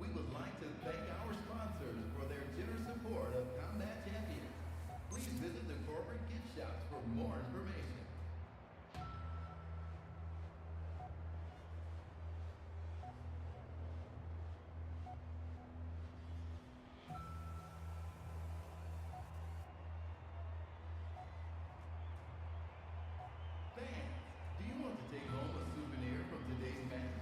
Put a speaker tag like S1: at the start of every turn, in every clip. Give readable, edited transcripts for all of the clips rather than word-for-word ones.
S1: We would like to thank our sponsors for their generous support of Combat Champions. Please visit the corporate gift shops for more information. Fans, do you want to take home a souvenir from today's match?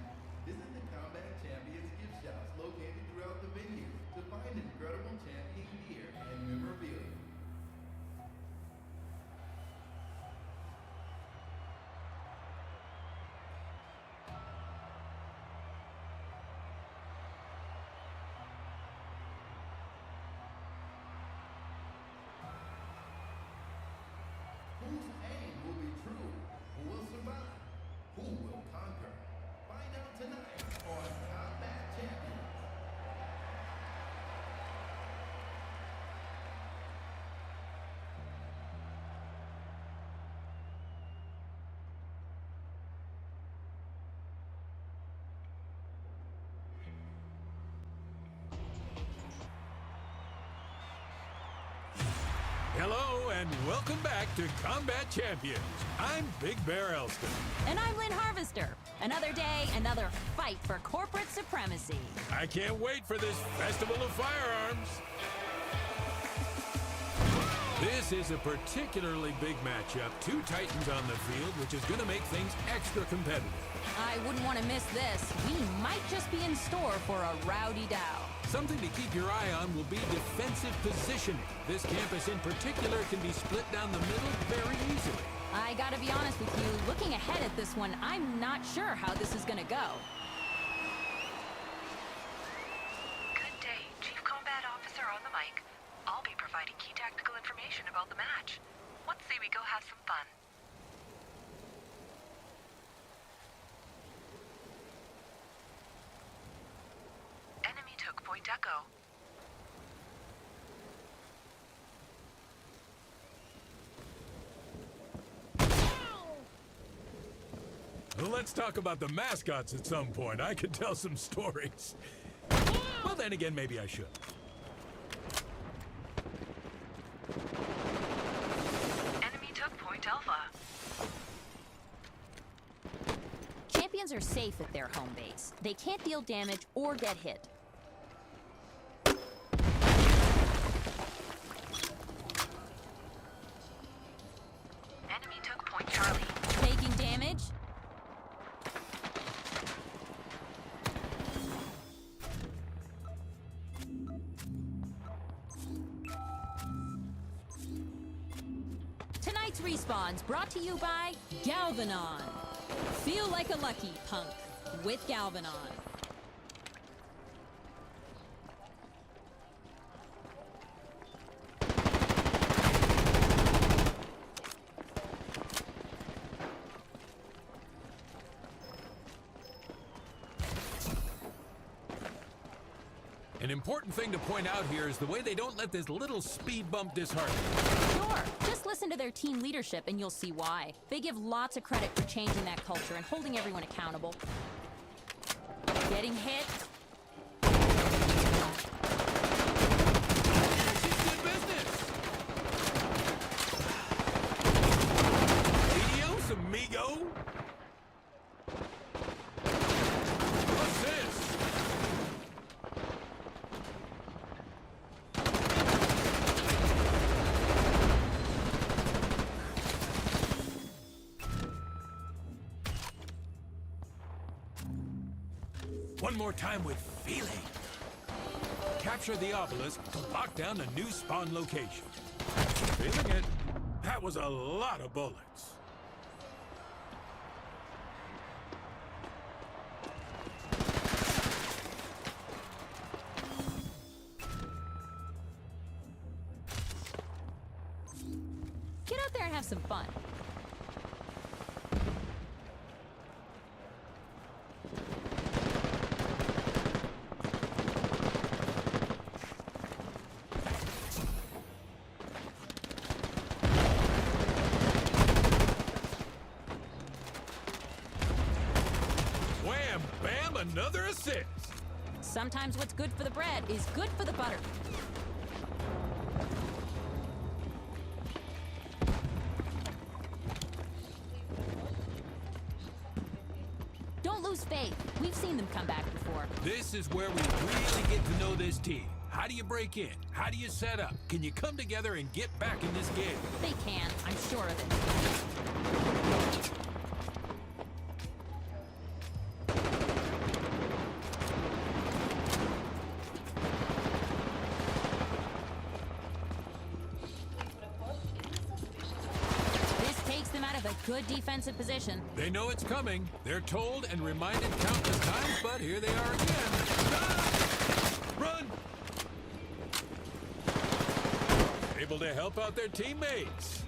S1: Visit the Combat Champions gift shops located throughout the venue to find incredible champion gear and memorabilia. Whose aim will be true? Who will survive? Who will conquer? Find out tonight on Combat Champions.
S2: Hello and welcome back to Combat Champions. I'm Big Bear Elston.
S3: And I'm Lynn Harvester. Another day, another fight for corporate supremacy.
S2: I can't wait for this festival of firearms. This is a particularly big matchup. Two Titans on the field, which is going to make things extra competitive.
S3: I wouldn't want to miss this. We might just be in store for a rowdy dow.
S2: Something to keep your eye on will be defensive positioning. This campus in particular can be split down the middle very easily.
S3: I gotta be honest with you, looking ahead at this one, I'm not sure how this is gonna go.
S4: Good day, Chief Combat Officer on the mic. I'll be providing key tactical information about the match. What say we go have some fun? Enemy took Point Echo.
S2: Well, let's talk about the mascots at some point. I could tell some stories. Well, then again, maybe I should.
S4: Enemy took Point Alpha.
S3: Champions are safe at their home base. They can't deal damage or get hit.
S4: Enemy took Point Charlie.
S3: Taking damage. Tonight's respawns brought to you by Galvanon. Feel like a lucky punk with Galvanon.
S2: An important thing to point out here is the way they don't let this little speed bump dishearten.
S3: Sure, just listen to their team leadership and you'll see why. They give lots of credit for changing that culture and holding everyone accountable. Getting hit.
S2: It's good business. Adios, amigo. What's this? One more time with feeling. Capture the obelisk to lock down a new spawn location. Feeling it? That was a lot of bullets.
S3: Get out there and have some fun.
S2: bam, another assist.
S3: Sometimes what's good for the bread is good for the butter. Don't lose faith. We've seen them come back before.
S2: This is where we really get to know this team. How do you break in? How do you set up? Can you come together and get back in this game?
S3: They can, I'm sure of it. This takes them out of a good defensive position.
S2: They know it's coming. They're told and reminded countless times, but here they are again. Ah! Run! Able to help out their teammates.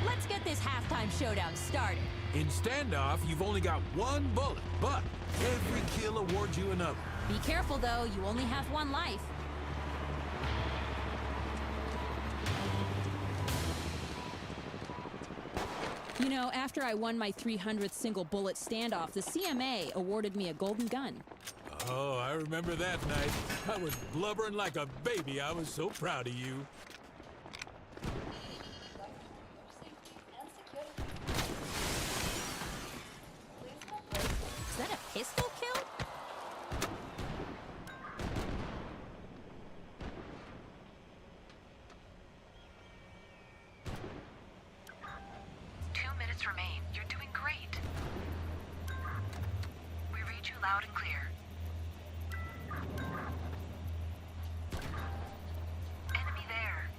S3: Let's get this halftime showdown started.
S2: In standoff, you've only got one bullet, but every kill awards you another.
S3: Be careful, though. You only have one life. You know, after I won my 300th single bullet standoff, the CMA awarded me a golden gun.
S2: Oh, I remember that night. I was blubbering like a baby. I was so proud of you.
S3: Is that a pistol kill?
S4: Remain. You're doing great. We read you loud and clear. Enemy there.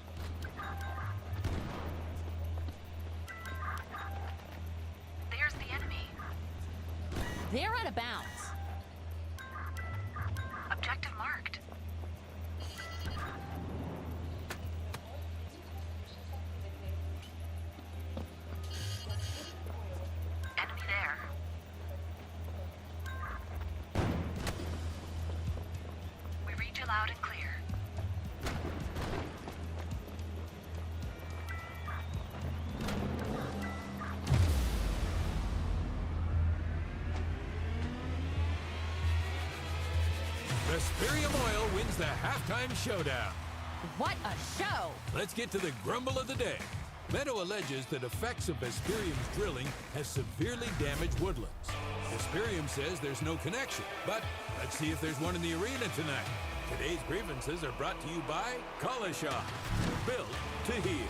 S4: There's the enemy.
S3: They're out of bounds.
S4: Objective marked. Loud and clear.
S2: Vesperium Oil wins the halftime showdown.
S3: What a show!
S2: Let's get to the grumble of the day. Meadow alleges that effects of Vesperium's drilling has severely damaged woodlands. Vesperium says there's no connection, but let's see if there's one in the arena tonight. Today's grievances are brought to you by Collishaw, built to heal.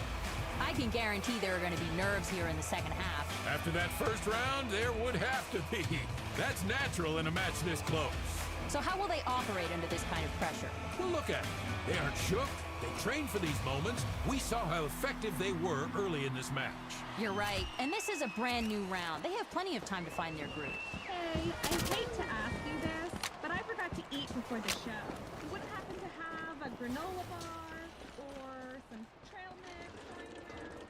S3: I can guarantee there are going to be nerves here in the second half.
S2: After that first round, there would have to be. That's natural in a match this close.
S3: So how will they operate under this kind of pressure?
S2: Well, look at them. They aren't shook. They trained for these moments. We saw how effective they were early in this match.
S3: You're right. And this is a brand new round. They have plenty of time to find their groove.
S5: Hey, I hate to ask you this, but I forgot to eat before the show. Would it happen to have a granola bar or some trail mix lying around?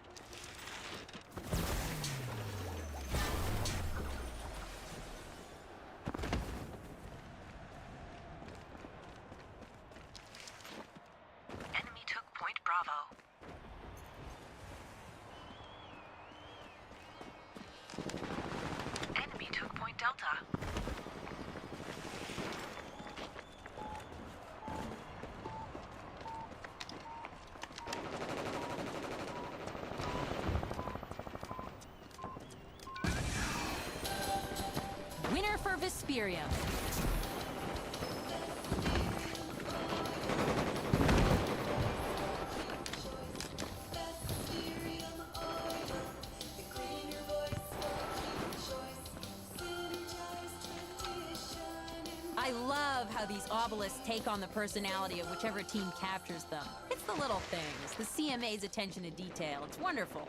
S4: Enemy took Point Bravo. Enemy took Point Delta.
S3: Winner for Vesperium. I love how these obelisks take on the personality of whichever team captures them. It's the little things, the CMA's attention to detail. It's wonderful.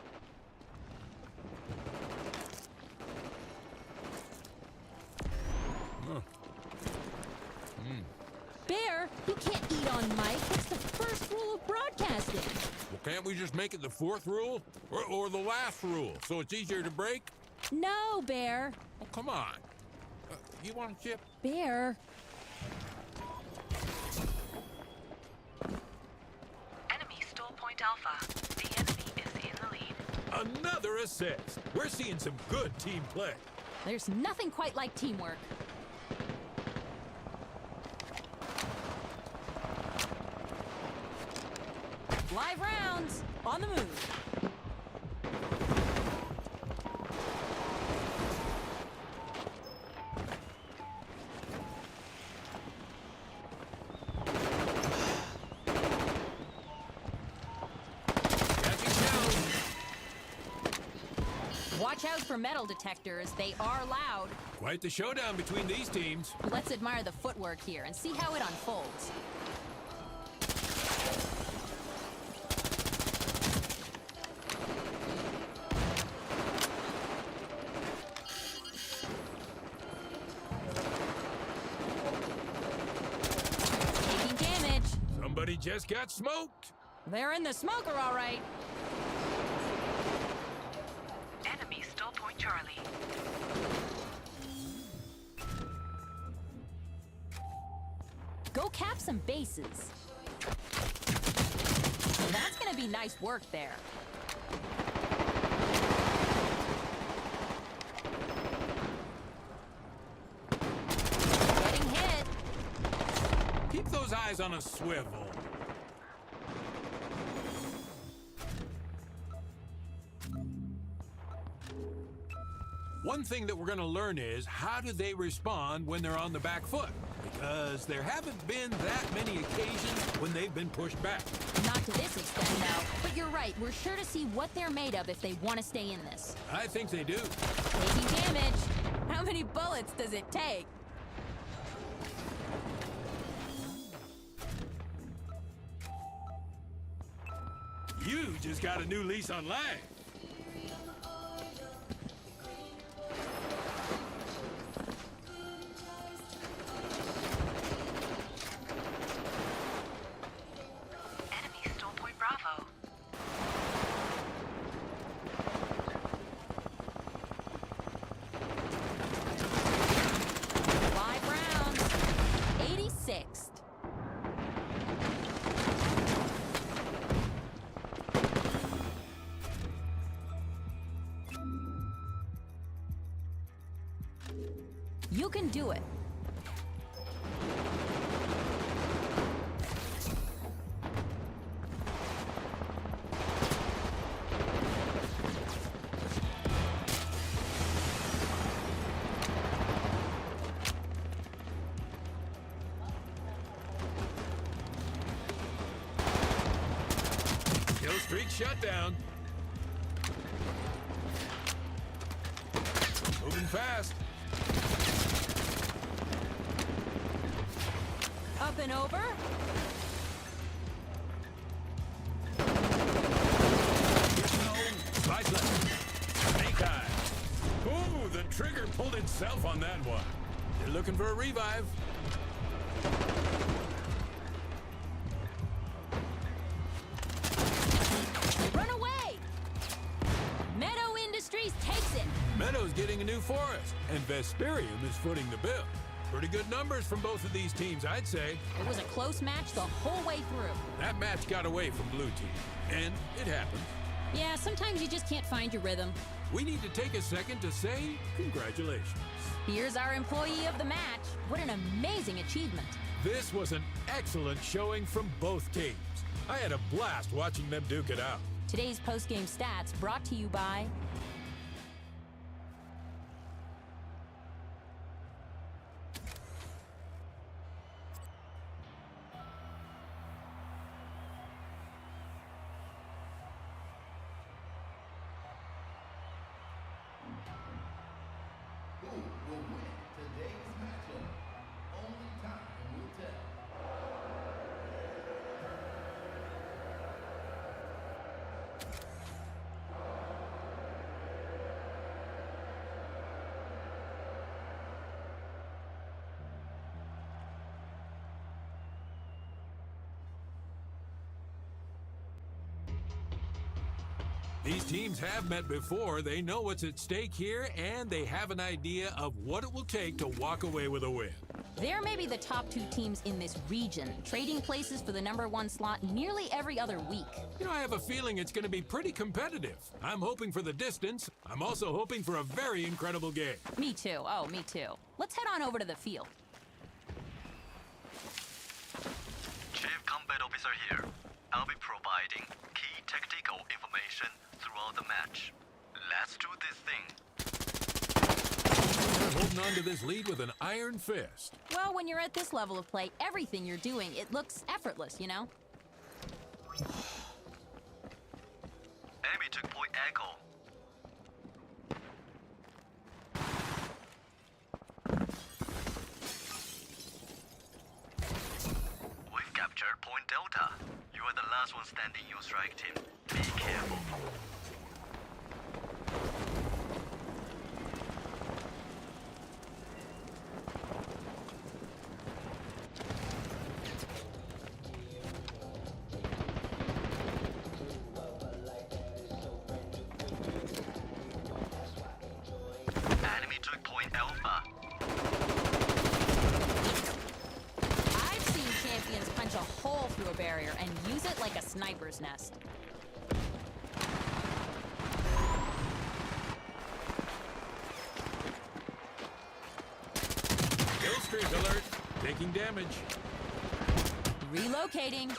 S3: Bear, you can't eat on mic. It's the first rule of broadcasting.
S2: Well, can't we just make it the fourth rule? Or the last rule, so it's easier to break?
S3: No, Bear.
S2: Oh, come on. You want a chip?
S3: Bear.
S4: Enemy stole Point Alpha. The enemy is in the lead.
S2: Another assist. We're seeing some good team play.
S3: There's nothing quite like teamwork. Live rounds, on the move. Watch out for metal detectors, they are loud.
S2: Quite the showdown between these teams.
S3: Let's admire the footwork here and see how it unfolds. Taking damage.
S2: Somebody just got smoked.
S3: They're in the smoker, all right.
S4: Enemy stole point Charlie.
S3: Go cap some bases. That's gonna be nice work there. Getting hit.
S2: Keep those eyes on a swivel. One thing that we're going to learn is how do they respond when they're on the back foot? Because there haven't been that many occasions when they've been pushed back.
S3: Not to this extent, though. But you're right, we're sure to see what they're made of if they want to stay in this.
S2: I think they do.
S3: Taking damage. How many bullets does it take?
S2: You just got a new lease on life.
S4: Enemy stole point Bravo.
S3: Five rounds. 86th. You can do it.
S2: Kill streak shut down. Moving fast.
S3: Up and over.
S2: Slice left. Snake eye. Ooh, the trigger pulled itself on that one. You're looking for a revive.
S3: Run away! Meadow Industries takes it.
S2: Meadow's getting a new forest, and Vesperium is footing the bill. Pretty good numbers from both of these teams, I'd say.
S3: It was a close match the whole way through.
S2: That match got away from blue team, and it happened.
S3: Yeah, sometimes you just can't find your rhythm.
S2: We need to take a second to say congratulations.
S3: Here's our employee of the match. What an amazing achievement.
S2: This was an excellent showing from both teams. I had a blast watching them duke it out.
S3: Today's post-game stats brought to you by...
S1: Who will win today's matchup? Only time will tell.
S2: These teams have met before, they know what's at stake here, and they have an idea of what it will take to walk away with a win.
S3: They're maybe the top 2 teams in this region, trading places for the #1 slot nearly every other week.
S2: You know, I have a feeling it's going to be pretty competitive. I'm hoping for the distance. I'm also hoping for a very incredible game.
S3: Me too. Oh, me too. Let's head on over to the field.
S6: Chief Combat Officer here. I'll be providing key tactical information throughout the match. Let's do this thing.
S2: We're holding on to this lead with an iron fist.
S3: Well, when you're at this level of play, everything you're doing, it looks effortless, you know?
S6: Enemy took point Echo. We've captured point Delta. You are the last one standing in your strike team. Be careful. Enemy took point Alpha.
S3: I've seen champions punch a hole through a barrier and use it like a sniper's nest.
S2: Kill streak alert. Taking damage.
S3: Relocating.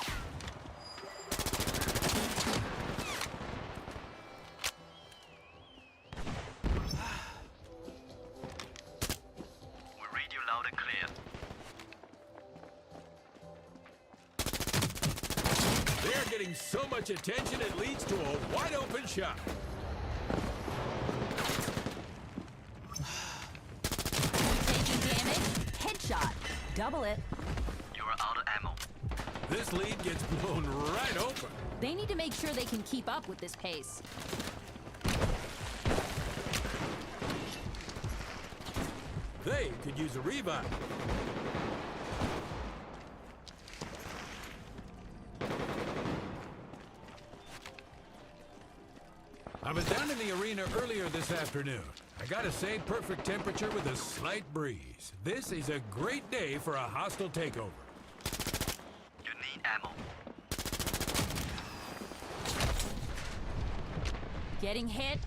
S6: We read you loud and clear.
S2: They're getting so much attention it leads to a wide open shot.
S3: Taking damage. Headshot. Double it.
S6: You are out of ammo.
S2: This lead gets blown right open.
S3: They need to make sure they can keep up with this pace.
S2: They could use a revive. I was down in the arena earlier this afternoon. I gotta say, perfect temperature with a slight breeze. This is a great day for a hostile takeover.
S6: You need ammo.
S3: Getting hit.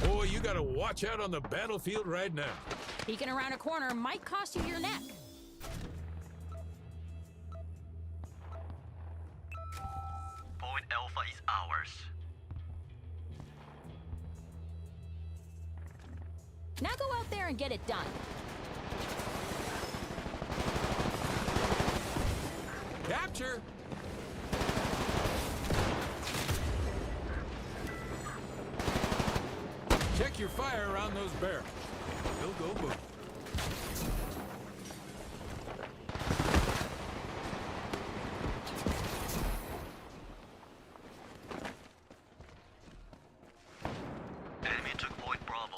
S2: Boy, you gotta watch out on the battlefield right now.
S3: Peeking around a corner might cost you your neck.
S6: Point Alpha is ours.
S3: Now go out there and get it done.
S2: Capture! Check your fire around those barrels. They'll go boom.
S6: Enemy took point Bravo.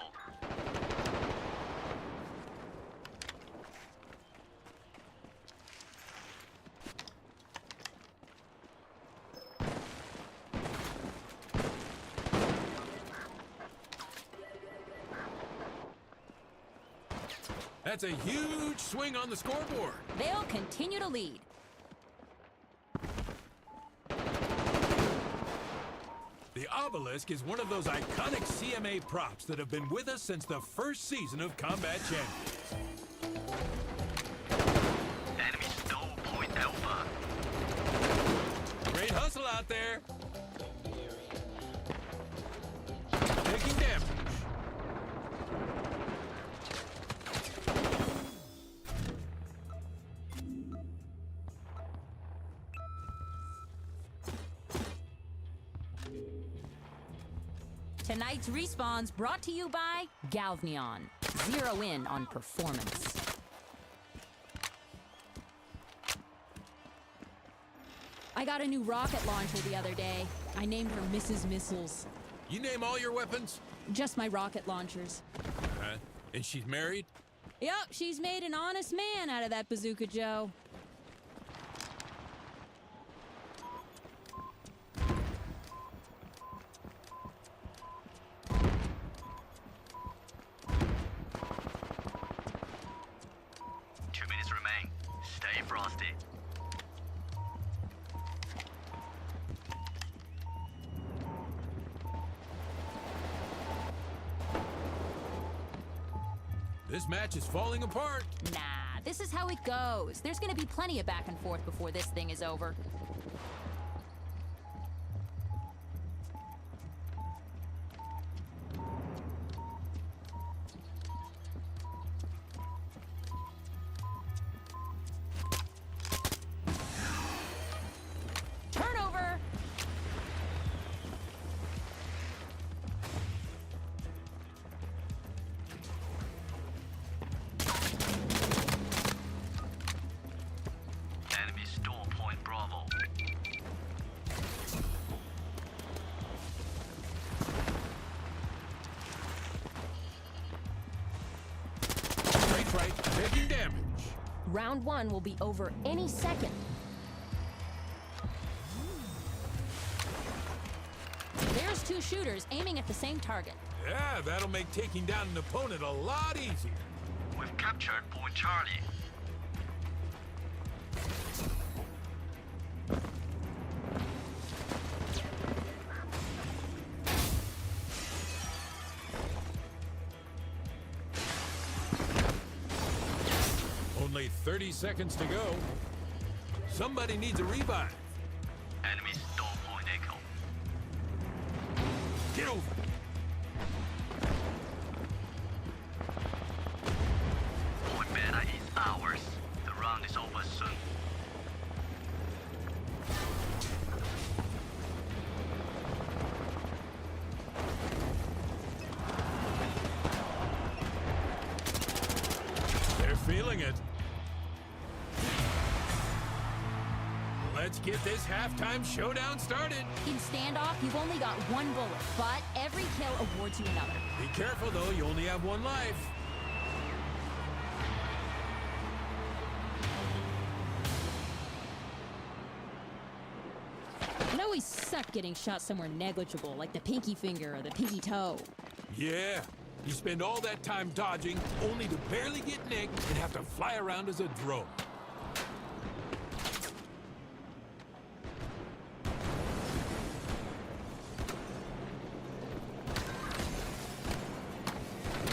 S2: That's a huge swing on the scoreboard.
S3: They'll continue to lead.
S2: The obelisk is one of those iconic CMA props that have been with us since the first season of Combat Champions.
S6: Enemy stole point Alpha.
S2: Great hustle out there. Taking damage.
S3: Tonight's respawns brought to you by Galvnion. Zero in on performance. I got a new rocket launcher the other day. I named her Mrs. Missiles.
S2: You name all your weapons?
S3: Just my rocket launchers.
S2: Uh-huh. And she's married?
S3: Yep, she's made an honest man out of that Bazooka Joe.
S2: This match is falling apart.
S3: Nah, this is how it goes. There's gonna be plenty of back and forth before this thing is over. Turnover!
S6: Enemy store point Bravo.
S2: Straight right, taking damage.
S3: Round 1 will be over any second. There's 2 shooters aiming at the same target.
S2: Yeah, that'll make taking down an opponent a lot easier.
S6: We've captured Point Charlie.
S2: Only 30 seconds to go. Somebody needs a revive.
S6: Enemy store point Echo.
S2: Get over.
S6: Point Beta is ours. The round is over soon.
S2: They're feeling it. Let's get this halftime showdown started.
S3: In standoff, you've only got 1 bullet, but every kill awards you another.
S2: Be careful though, you only have 1 life.
S3: It always sucked getting shot somewhere negligible, like the pinky finger or the pinky toe.
S2: Yeah, you spend all that time dodging, only to barely get nicked and have to fly around as a drone.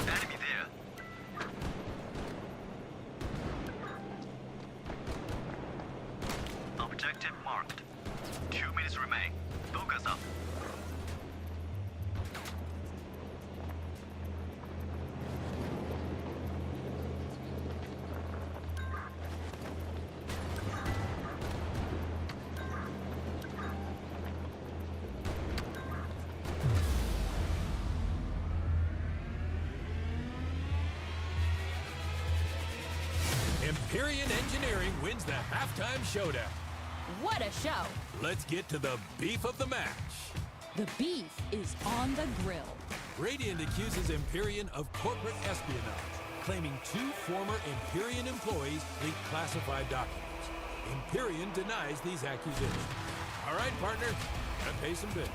S6: Enemy there. Objective marked. 2 minutes remain. Focus up.
S2: Empyrean Engineering wins the halftime showdown.
S3: What a show!
S2: Let's get to the beef of the match.
S3: The beef is on the grill.
S2: Radiant accuses Empyrean of corporate espionage, claiming 2 former Empyrean employees leaked classified documents. Empyrean denies these accusations. All right, partner, gotta pay some bills.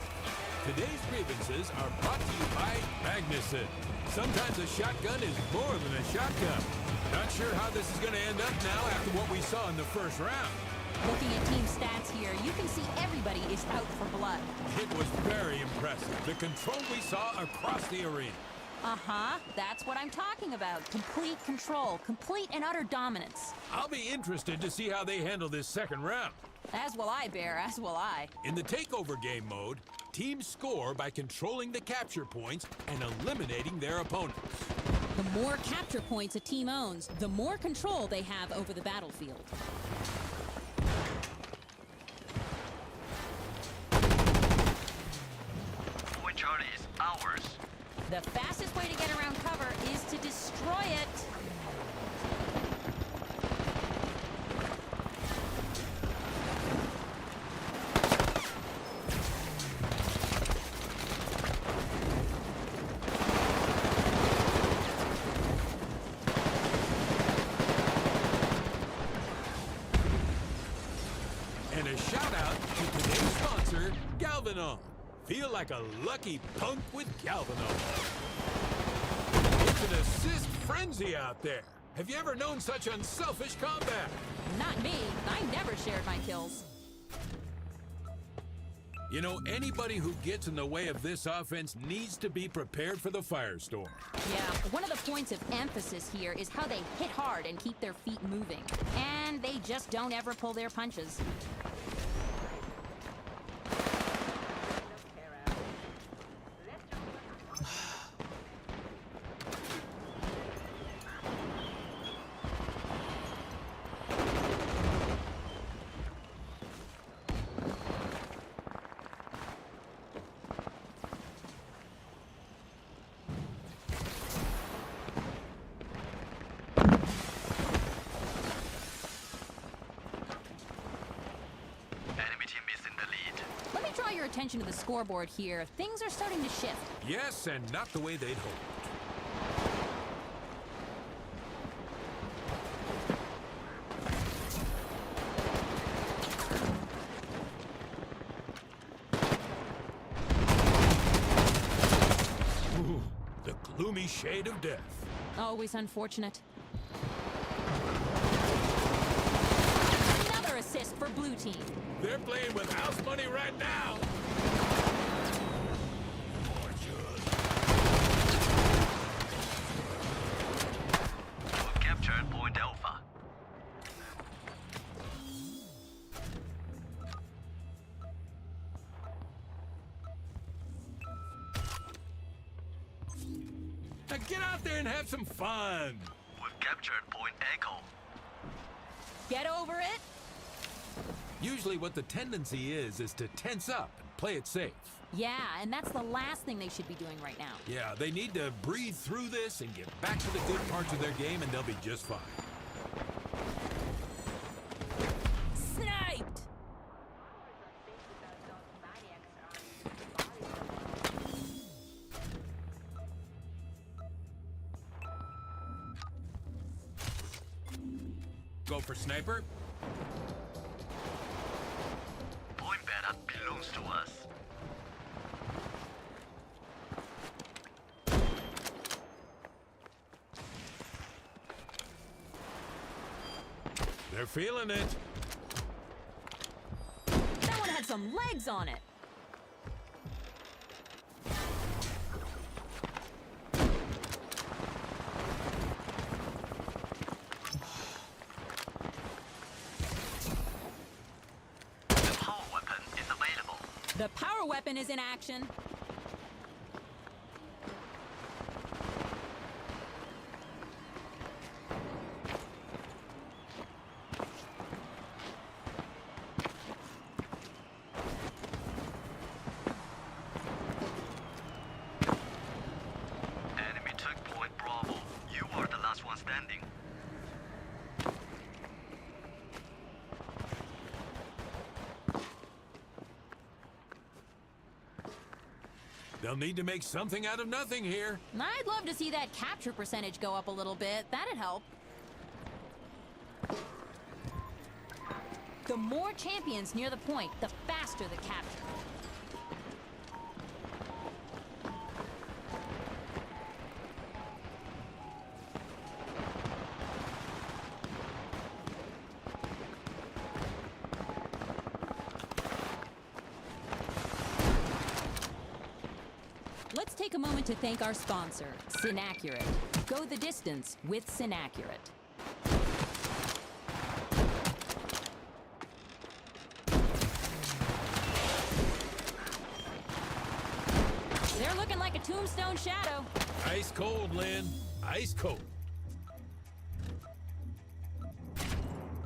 S2: Today's grievances are brought to you by Magnuson. Sometimes a shotgun is more than a shotgun. Not sure how this is gonna end up now after what we saw in the first round.
S3: Looking at team stats here, you can see everybody is out for blood.
S2: It was very impressive, the control we saw across the arena.
S3: Uh-huh, that's what I'm talking about. Complete control, complete and utter dominance.
S2: I'll be interested to see how they handle this second round.
S3: As will I, Bear, as will I.
S2: In the takeover game mode, teams score by controlling the capture points and eliminating their opponents.
S3: The more capture points a team owns, the more control they have over the battlefield.
S6: Point Charlie is ours.
S3: The fastest way to get around cover is to destroy it.
S2: And a shout out to today's sponsor, Galvanon. Feel like a lucky punk with Galvanon. It's an assist frenzy out there. Have you ever known such unselfish combat?
S3: Not me. I never shared my kills.
S2: You know, anybody who gets in the way of this offense needs to be prepared for the firestorm.
S3: Yeah, one of the points of emphasis here is how they hit hard and keep their feet moving. And they just don't ever pull their punches. Attention to the scoreboard here. Things are starting to shift.
S2: Yes, and not the way they'd hoped. Ooh, the gloomy shade of death.
S3: Always unfortunate. Another assist for blue team.
S2: They're playing with house money right now.
S6: We've captured Point Alpha.
S2: Now get out there and have some fun.
S6: We've captured Point Echo.
S3: Get over it.
S2: Usually what the tendency is to tense up and play it safe.
S3: Yeah, and that's the last thing they should be doing right now.
S2: Yeah, they need to breathe through this and get back to the good parts of their game, and they'll be just fine.
S3: Sniped!
S2: Go for sniper.
S6: Point beta belongs to us.
S2: They're feeling it.
S3: That one had some legs on it.
S6: The power weapon is available.
S3: The power weapon is in action.
S6: Enemy took Point Bravo. You are the last one standing.
S2: They'll need to make something out of nothing here.
S3: I'd love to see that capture percentage go up a little bit. That'd help. The more champions near the point, the faster the capture. Let's take a moment to thank our sponsor, Synaccurate. Go the distance with Synaccurate. They're looking like a tombstone shadow.
S2: Ice cold, Lynn. Ice cold.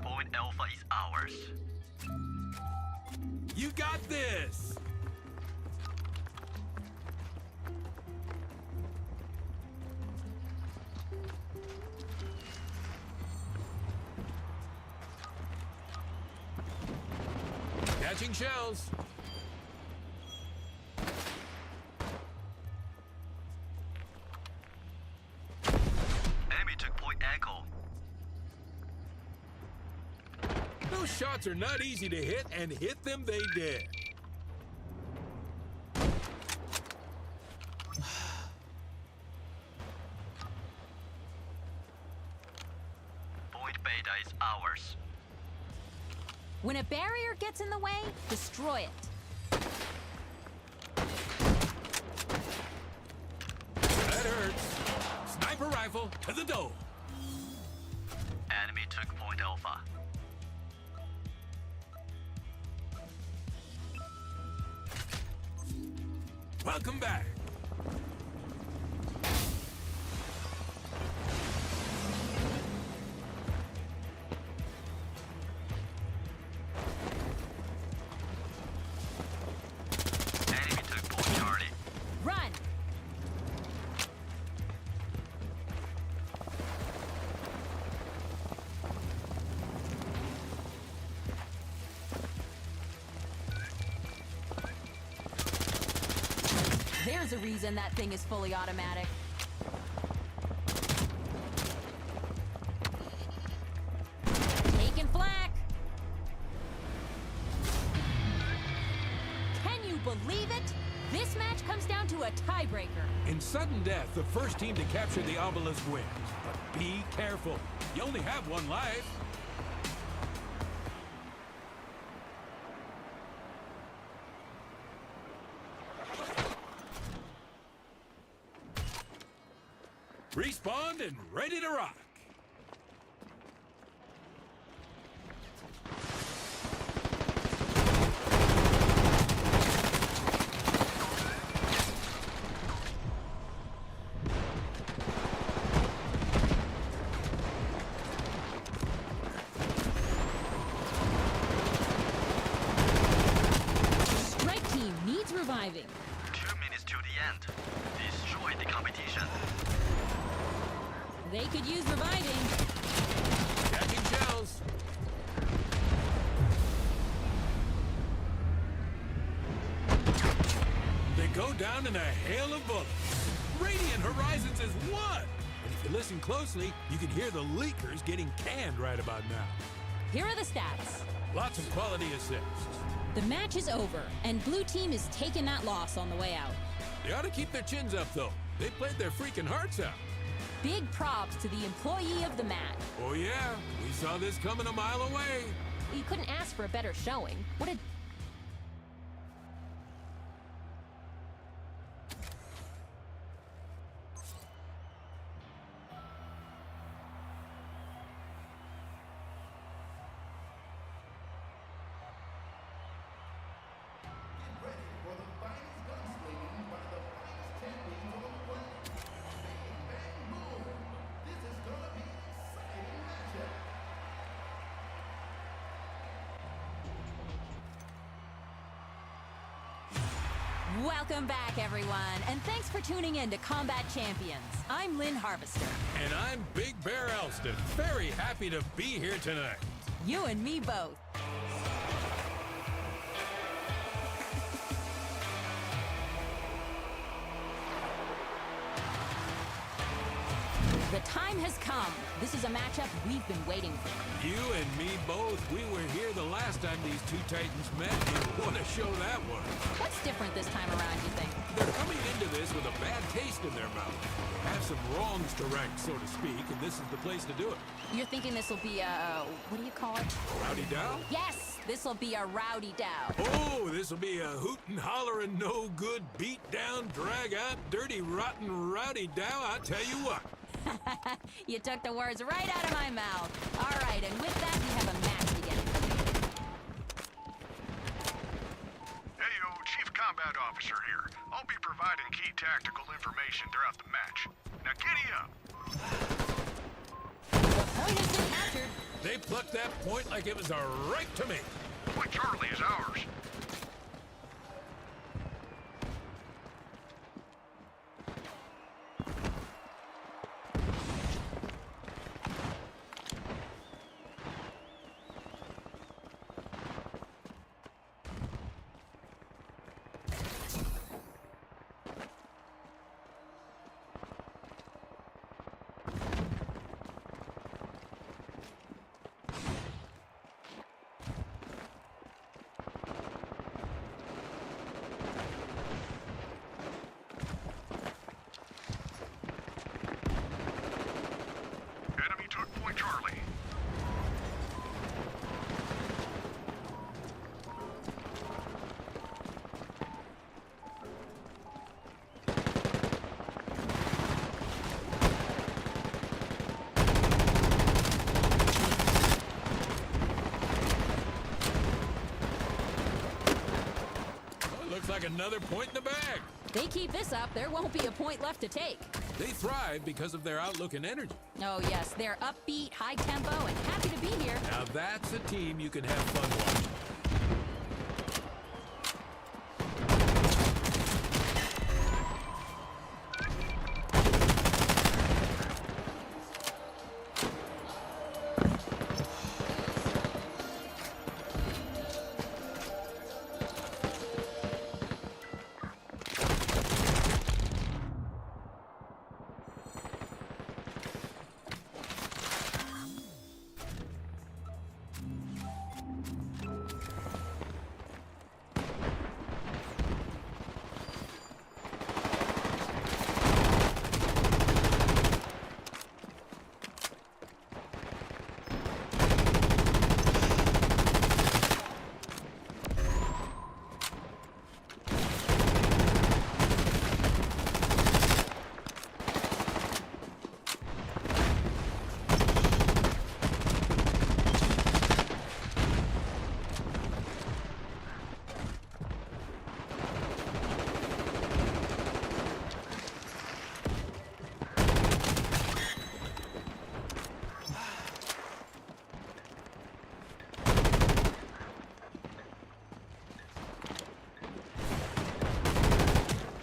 S6: Point Alpha is ours.
S2: You got this. Catching shells.
S6: Enemy took Point Echo.
S2: Those shots are not easy to hit, and hit them they did.
S6: Point Beta is ours.
S3: When a barrier gets in the way, destroy it.
S2: rifle to the dome.
S6: Enemy took point Alpha.
S2: Welcome back.
S6: Enemy took point Charlie.
S3: Run! There's a reason that thing is fully automatic. Taking flak! Can you believe it? This match comes down to a tiebreaker.
S2: In sudden death, the first team to capture the obelisk wins. But be careful. You only have one life. Respawned and ready to rock.
S3: Strike team needs reviving.
S6: 2 minutes to the end. Destroy the competition.
S3: They could use reviving.
S2: Jacking shells. They go down in a hail of bullets. Radiant Horizons has won! And if you listen closely, you can hear the leakers getting canned right about now.
S3: Here are the stats.
S2: Lots of quality assists.
S3: The match is over, and blue team is taking that loss on the way out.
S2: They ought to keep their chins up, though. They played their freaking hearts out.
S3: Big props to the employee of the match.
S2: Oh yeah, we saw this coming a mile away.
S3: You couldn't ask for a better showing. What a...
S1: Get ready for the finest gunslinging by the finest champions on the planet. Bang, bang, boom. This is gonna be an exciting matchup.
S3: Welcome back, everyone, and thanks for tuning in to Combat Champions. I'm Lynn Harvester.
S2: And I'm Big Bear Elston. Very happy to be here tonight.
S3: You and me both. The time has come. This is a matchup we've been waiting for.
S2: You and me both. We were here the last time these two titans met. And what a show that was.
S3: What's different this time around, you think?
S2: They're coming into this with a bad taste in their mouth. Have some wrongs to right, so to speak, and this is the place to do it.
S3: You're thinking this will be a... what do you call it?
S2: Rowdy Dow?
S3: Yes, this will be a rowdy dow.
S2: Oh, this will be a hootin', hollerin', no good, beat down, drag out, dirty, rotten, rowdy Dow. I'll tell you what.
S3: You took the words right out of my mouth. All right, and with that, we have a match beginning.
S7: Heyo, Chief Combat Officer here. I'll be providing key tactical information throughout the match. Now giddy up!
S3: The point has been captured.
S2: They plucked that point like it was a right to me.
S7: Point Charlie is ours.
S2: looks like another point in the bag.
S3: They keep this up, there won't be a point left to take.
S2: They thrive because of their outlook and energy.
S3: Oh yes, they're upbeat, high tempo, and happy to be here.
S2: Now that's a team you can have fun watching.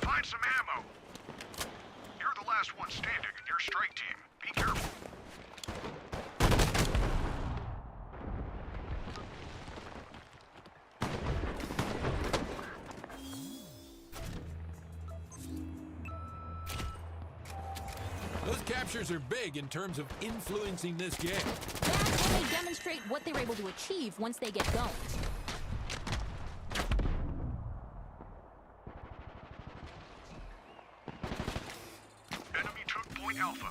S7: Find some ammo. You're the last one standing in your strike team. Be careful.
S2: Those captures are big in terms of influencing this game.
S3: That's when they demonstrate what they're able to achieve once they get going.
S7: Enemy took point Alpha.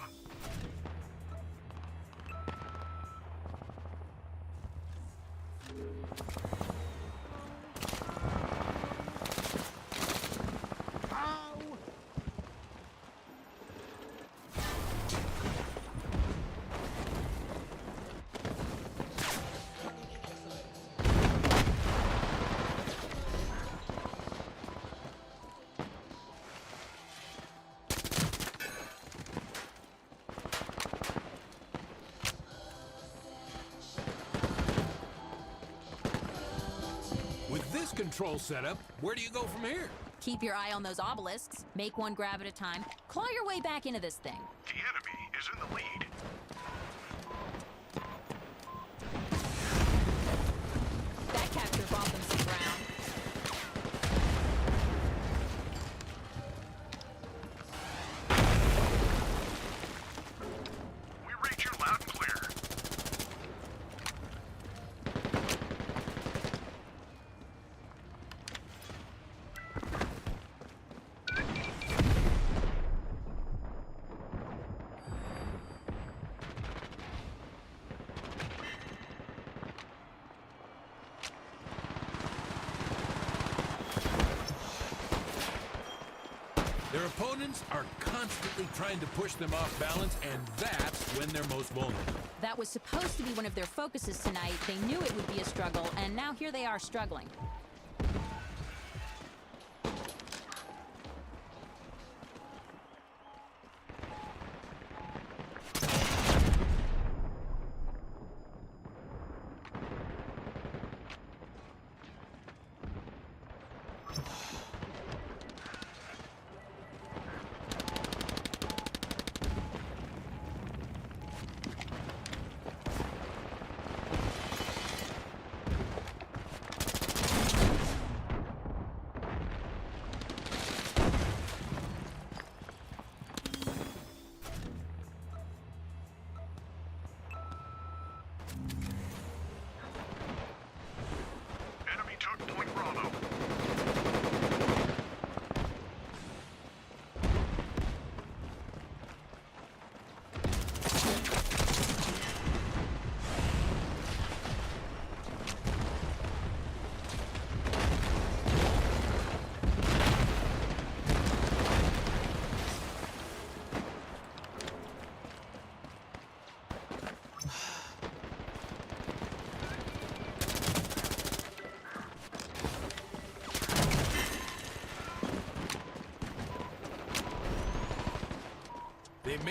S2: With this control setup, where do you go from here?
S3: Keep your eye on those obelisks. Make one grab at a time. Claw your way back into this thing.
S7: The enemy is in the lead.
S3: That capture bought them some ground.
S7: We read you loud and clear.
S2: Their opponents are constantly trying to push them off balance, and that's when they're most vulnerable.
S3: That was supposed to be one of their focuses tonight. They knew it would be a struggle, and now here they are struggling.
S7: Enemy took point Bravo.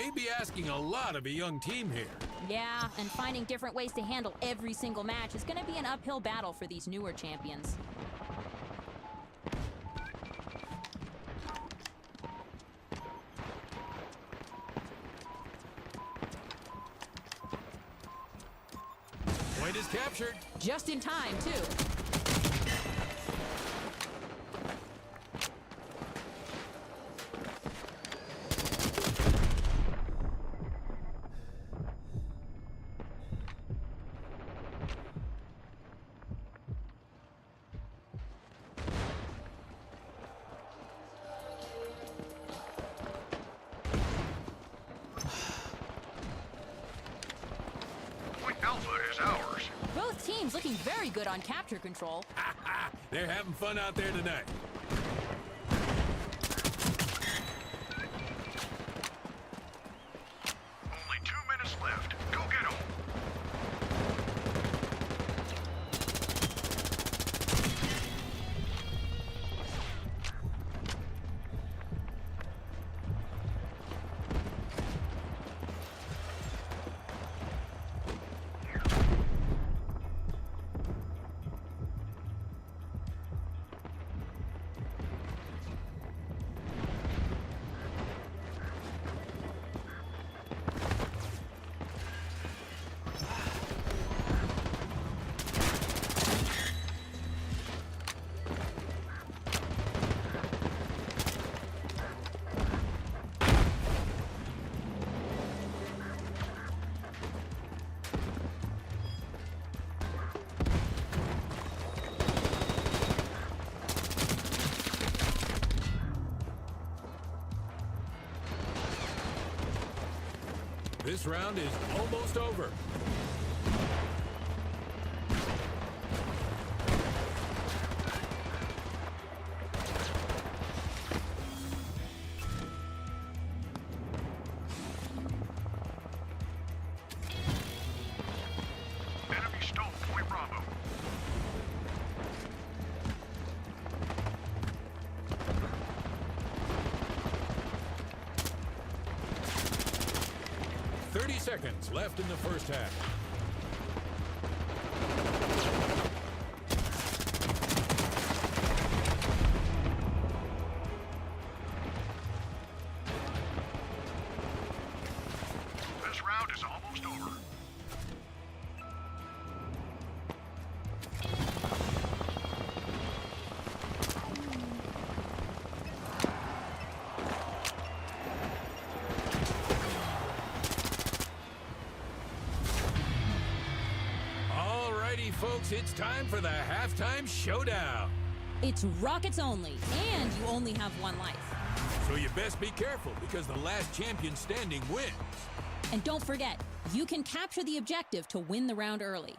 S2: may be asking a lot of a young team here.
S3: Yeah, and finding different ways to handle every single match is going to be an uphill battle for these newer champions.
S2: Point is captured.
S3: Just in time, too.
S7: Point Alpha is ours.
S3: Both teams looking very good on capture control.
S2: They're having fun out there tonight.
S7: Only 2 minutes left. Go get 'em.
S2: This round is almost over.
S7: Enemy stole Point Bravo.
S2: Seconds left in the first half.
S7: This round is almost over.
S2: Folks, it's time for the halftime showdown.
S3: It's rockets only, and you only have one life.
S2: So you best be careful, because the last champion standing wins.
S3: And don't forget, you can capture the objective to win the round early.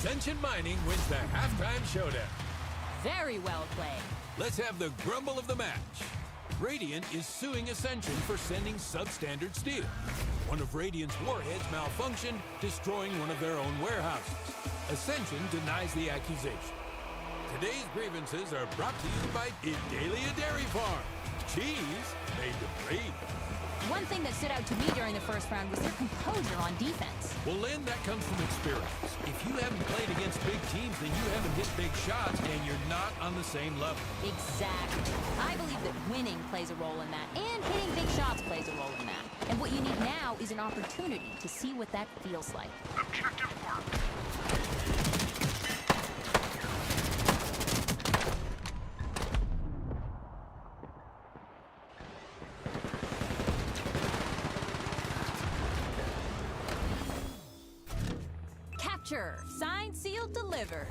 S2: Ascension Mining wins the halftime showdown.
S3: Very well played.
S2: Let's have the grumble of the match. Radiant is suing Ascension for sending substandard steel. One of Radiant's warheads malfunctioned, destroying one of their own warehouses. Ascension denies the accusation. Today's grievances are brought to you by Idalia Dairy Farm. Cheese made to breed.
S3: One thing that stood out to me during the first round was their composure on defense.
S2: Well, Lynn, that comes from experience. If you haven't played against big teams, then you haven't hit big shots, and you're not on the same level.
S3: Exactly. I believe that winning plays a role in that, and hitting big shots plays a role in that. And what you need now is an opportunity to see what that feels like.
S7: Objective marked.
S3: Capture. Signed, sealed, delivered.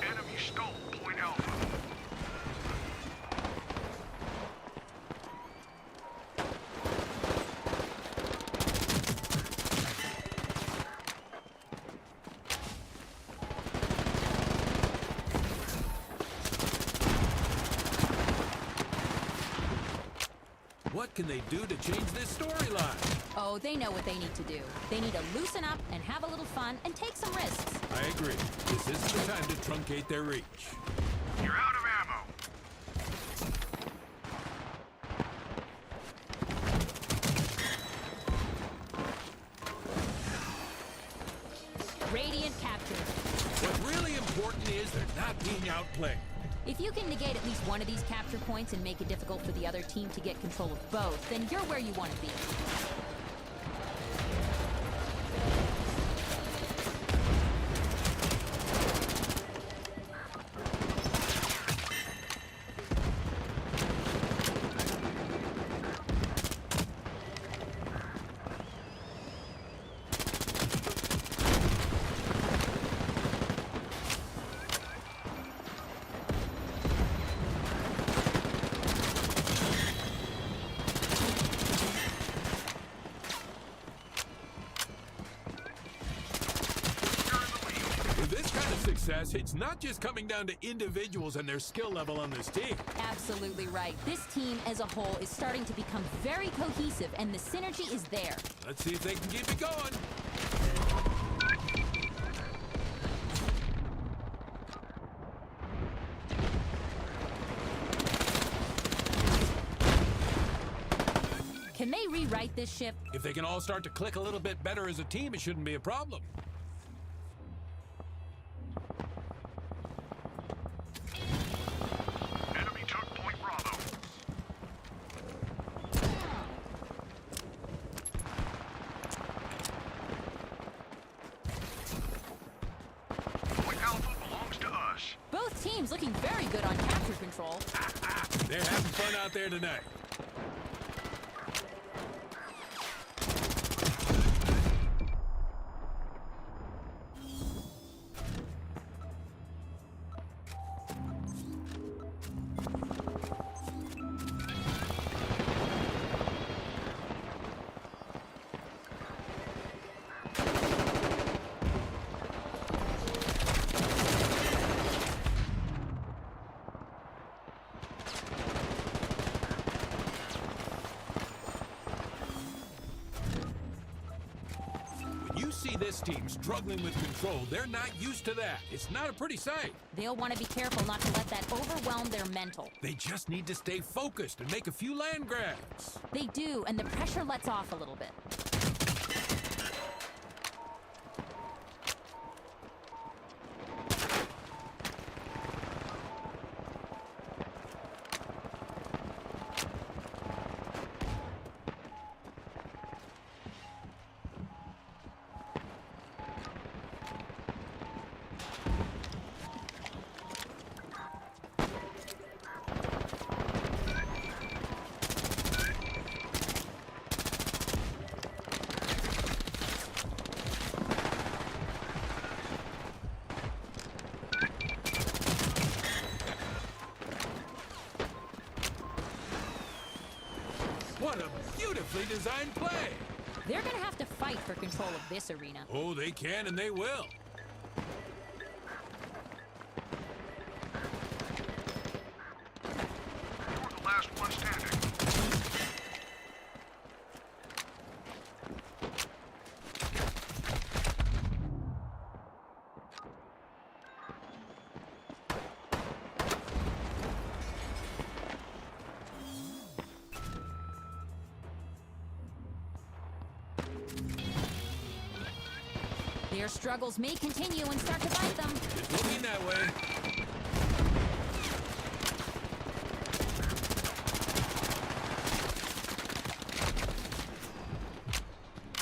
S7: Enemy stole Point Alpha.
S2: What can they do to change this storyline?
S3: Oh, they know what they need to do. They need to loosen up and have a little fun and take some risks.
S2: I agree. This isn't the time to truncate their reach.
S7: You're out of ammo.
S3: Radiant captured.
S2: What's really important is they're not being outplayed.
S3: If you can negate at least one of these capture points and make it difficult for the other team to get control of both, then you're where you want to be.
S2: Success, it's not just coming down to individuals and their skill level on this team.
S3: Absolutely right. This team as a whole is starting to become very cohesive, and the synergy is there.
S2: Let's see if they can keep it going.
S3: Can they rewrite this ship?
S2: If they can all start to click a little bit better as a team, it shouldn't be a problem.
S7: Enemy took Point Bravo. Point Alpha belongs to us.
S3: Both teams looking very good on capture control.
S2: They're having fun out there tonight. See this team struggling with control. They're not used to that. It's not a pretty sight.
S3: They'll want to be careful not to let that overwhelm their mental.
S2: They just need to stay focused and make a few land grabs.
S3: They do, and the pressure lets off a little bit.
S2: What a beautifully designed play!
S3: They're gonna have to fight for control of this arena.
S2: Oh, they can and they will.
S7: You're the last one standing.
S3: Their struggles may continue and start to bite them.
S2: It's looking that way.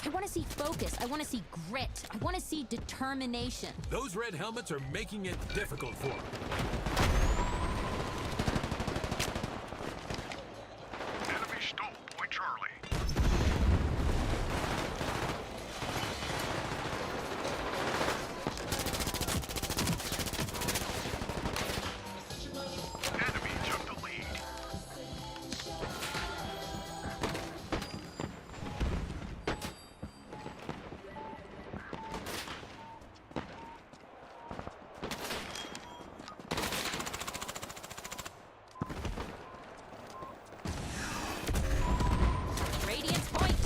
S3: I want to see focus. I want to see grit. I want to see determination.
S2: Those red helmets are making it difficult for them.
S7: Enemy stole Point Charlie. Enemy took the lead.
S3: Radiance point.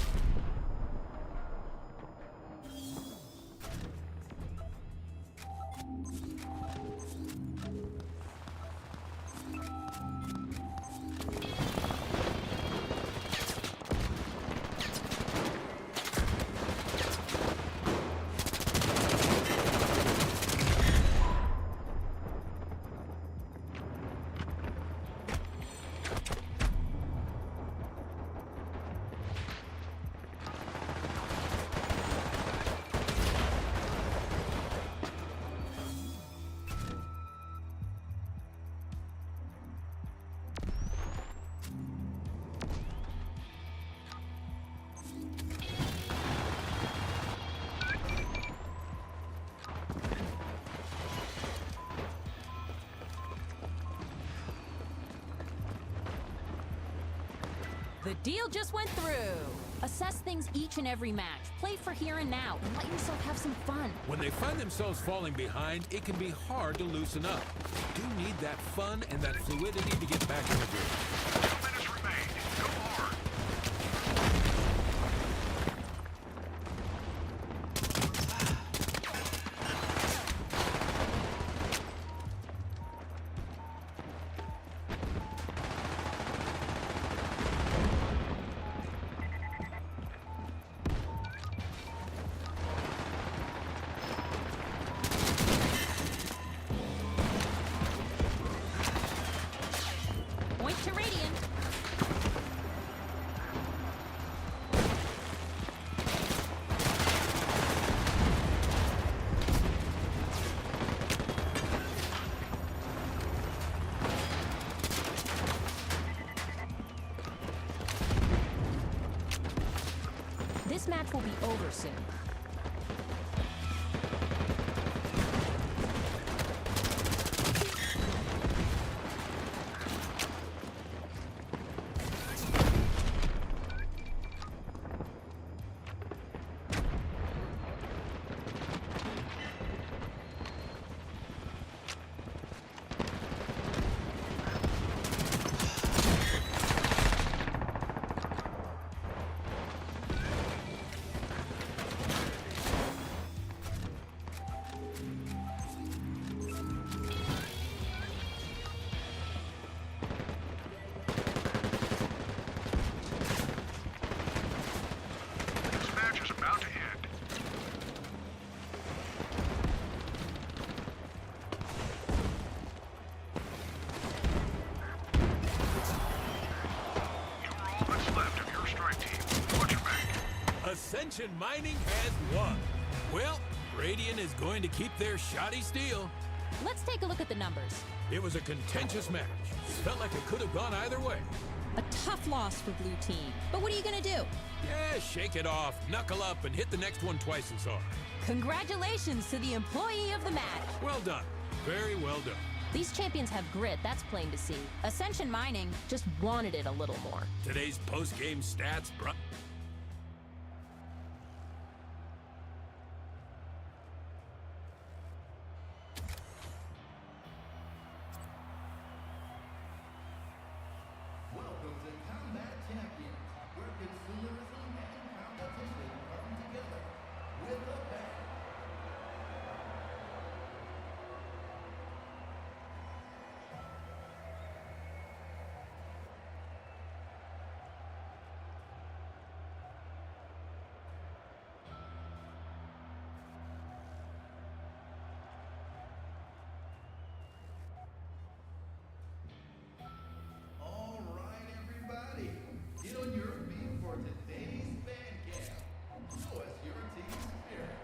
S3: The deal just went through. Assess things each and every match. Play for here and now, and let yourself have some fun.
S2: When they find themselves falling behind, it can be hard to loosen up. You do need that fun and that fluidity to get back in the groove.
S7: 2 minutes remain. Go hard.
S3: Point to Radiant. This match will be over soon.
S7: This match is about to end. You are all that's left of your strike team. Watch your back.
S2: Ascension Mining has won. Well, Radiant is going to keep their shoddy steel.
S3: Let's take a look at the numbers.
S2: It was a contentious match. It felt like it could have gone either way.
S3: A tough loss for Blue Team. But what are you gonna do?
S2: Yeah, shake it off, knuckle up, and hit the next one twice as hard.
S3: Congratulations to the employee of the match.
S2: Well done. Very well done.
S3: These champions have grit, that's plain to see. Ascension Mining just wanted it a little more.
S2: Today's post-game stats, bro.
S1: Welcome to Combat Champions, where consumerism and competition come together with a bang. All right, everybody, get on your feet for today's fan cam. Show us your team spirit.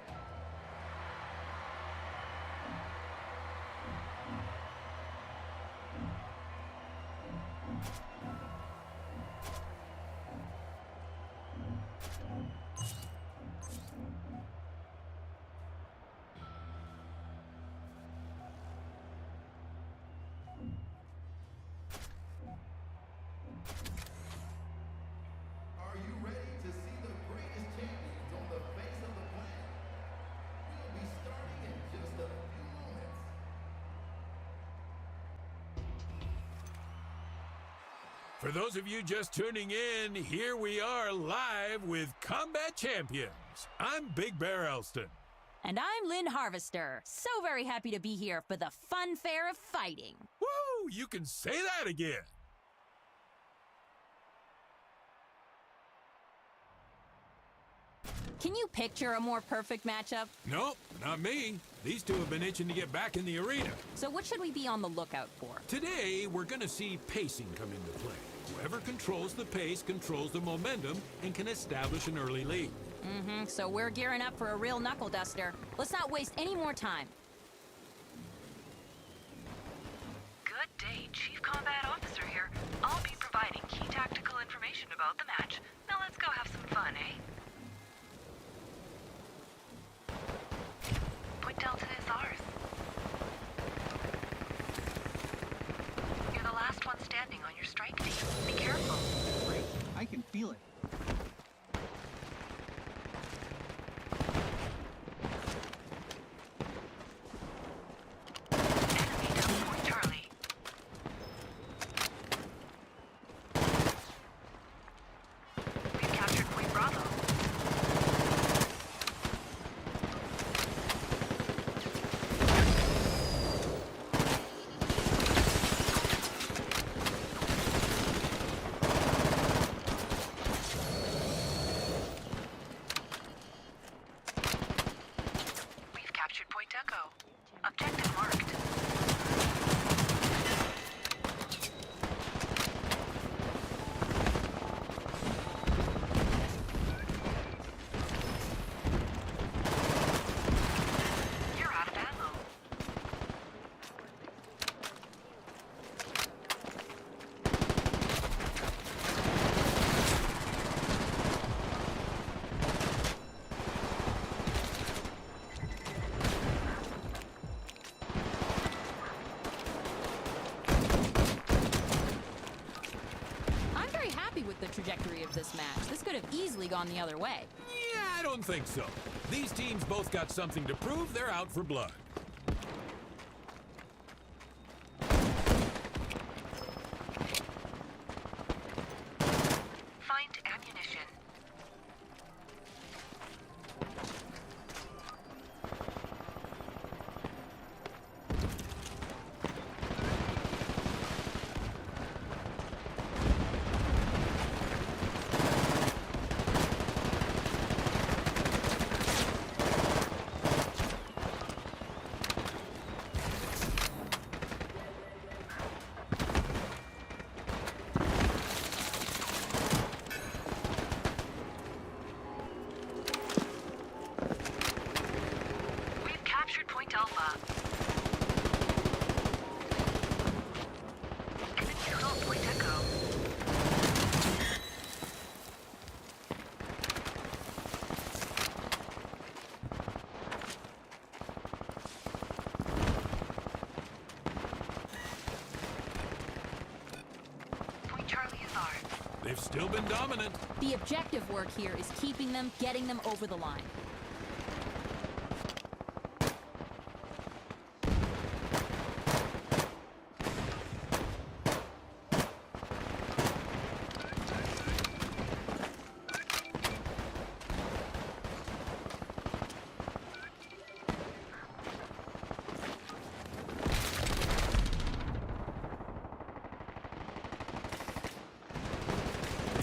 S1: Are you ready to see the greatest champions on the face of the planet? We'll be starting in just a few moments.
S2: For those of you just tuning in, here we are live with Combat Champions. I'm Big Bear Elston.
S3: And I'm Lynn Harvester. So very happy to be here for the fun fair of fighting.
S2: Woo! You can say that again.
S3: Can you picture a more perfect matchup?
S2: Nope, not me. These two have been itching to get back in the arena.
S3: So what should we be on the lookout for?
S2: Today, we're gonna see pacing come into play. Whoever controls the pace controls the momentum and can establish an early lead.
S3: So we're gearing up for a real knuckle duster. Let's not waste any more time.
S4: Good day, Chief Combat Officer here. I'll be providing key tactical information about the match. Now let's go have some fun, eh? Point Delta is ours. You're the last one standing on your strike team. Be careful.
S8: I can feel it.
S4: Enemy down Point Charlie. We've captured Point Bravo. We've captured Point Echo. Objective marked. You're out of ammo.
S3: I'm very happy with the trajectory of this match. This could have easily gone the other way.
S2: Yeah, I don't think so. These teams both got something to prove. They're out for blood.
S4: Find ammunition. was ours.
S2: They've still been dominant.
S3: The objective work here is keeping them, getting them over the line.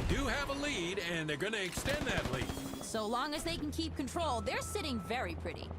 S2: They do have a lead, and they're going to extend that lead.
S3: So long as they can keep control, they're sitting very pretty.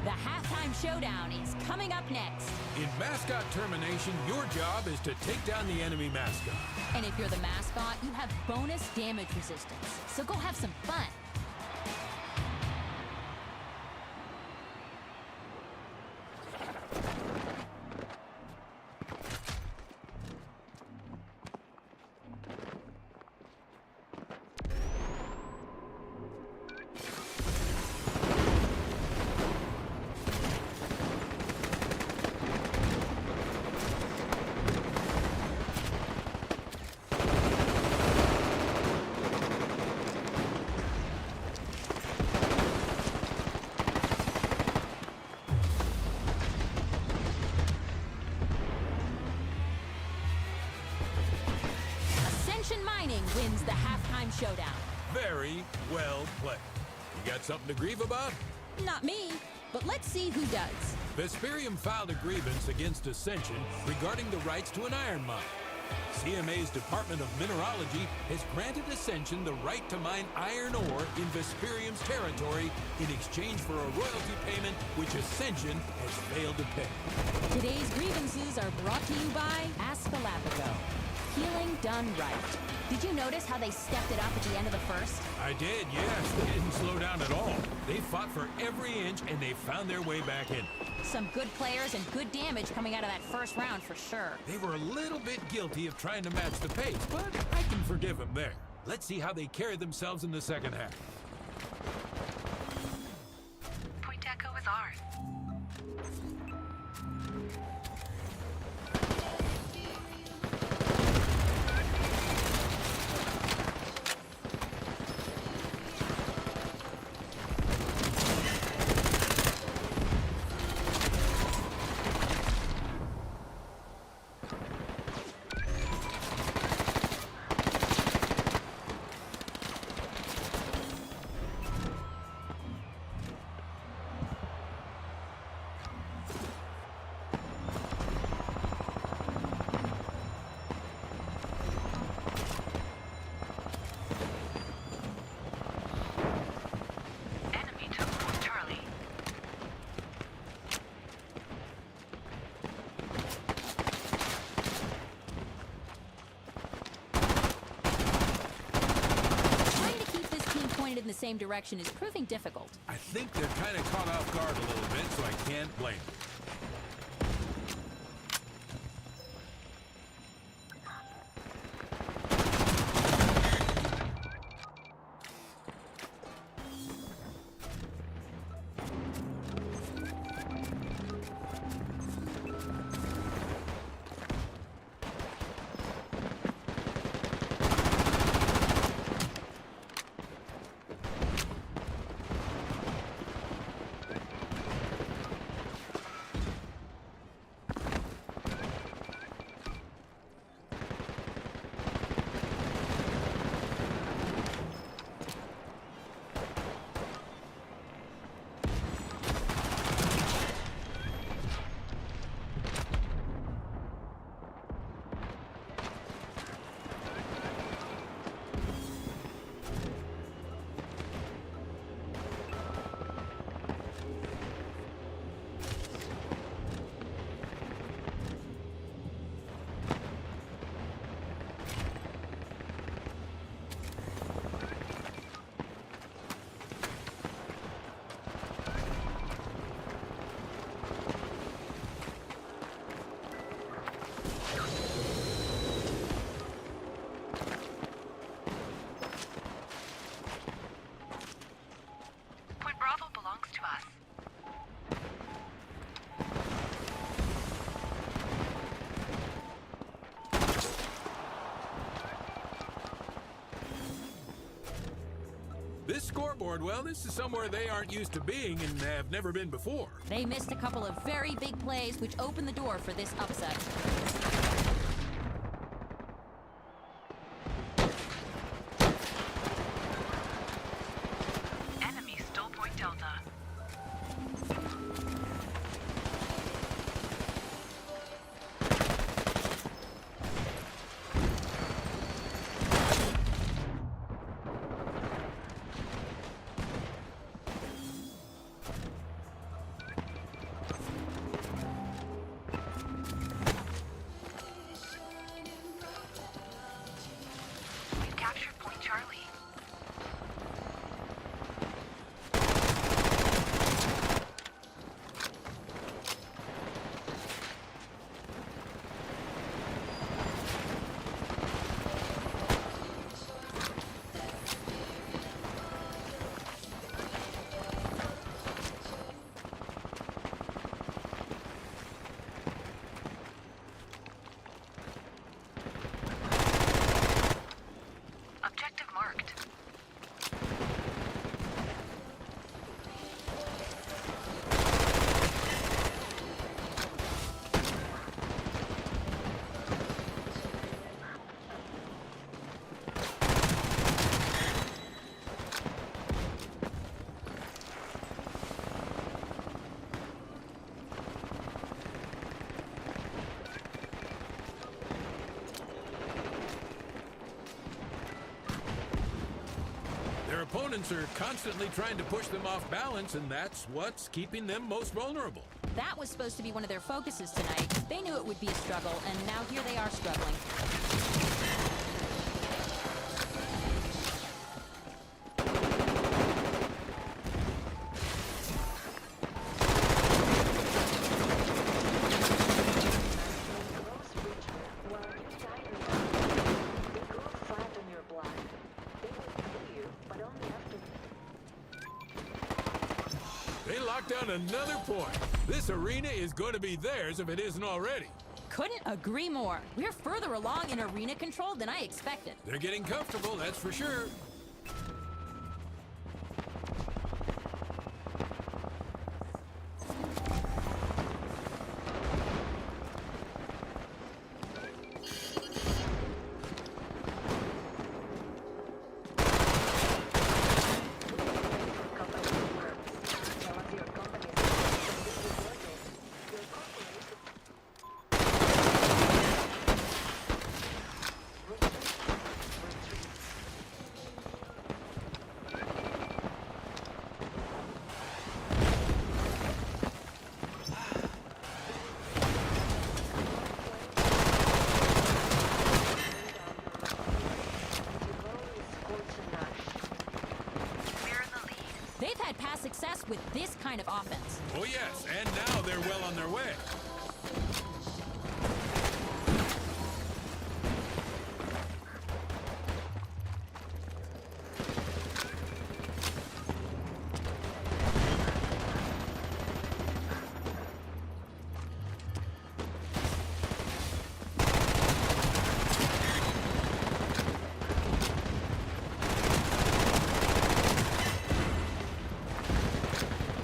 S3: The halftime showdown is coming up next.
S2: In mascot termination, your job is to take down the enemy mascot.
S3: And if you're the mascot, you have bonus damage resistance. So go have some fun. Mining wins the halftime showdown.
S2: Very well played. You got something to grieve about?
S3: Not me, but let's see who does.
S2: Vesperium filed a grievance against Ascension regarding the rights to an iron mine. CMA's Department of Mineralogy has granted Ascension the right to mine iron ore in Vesperium's territory in exchange for a royalty payment which Ascension has failed to pay.
S3: Today's grievances are brought to you by Aspalapago. Healing done right. Did you notice how they stepped it up at the end of the first?
S2: I did, yes. They didn't slow down at all. They fought for every inch, and they found their way back in.
S3: Some good players and good damage coming out of that first round for sure.
S2: They were a little bit guilty of trying to match the pace, but I can forgive them there. Let's see how they carry themselves in the second half.
S4: Point Echo is ours.
S3: In the same direction is proving difficult.
S2: I think they're kind of caught off guard a little bit, so I can't blame them. This scoreboard, well, this is somewhere they aren't used to being and have never been before.
S3: They missed a couple of very big plays, which opened the door for this upset.
S4: Enemy still point Delta. We've captured Point Charlie. Objective marked.
S2: Their opponents are constantly trying to push them off balance, and that's what's keeping them most vulnerable.
S3: That was supposed to be one of their focuses tonight. They knew it would be a struggle, and now here they are struggling.
S2: They locked down another point. This arena is going to be theirs if it isn't already.
S3: Couldn't agree more. We're further along in arena control than I expected.
S2: They're getting comfortable, that's for sure.
S4: We're in the lead.
S3: They've had past success with this kind of offense.
S2: Oh yes, and now they're well on their way.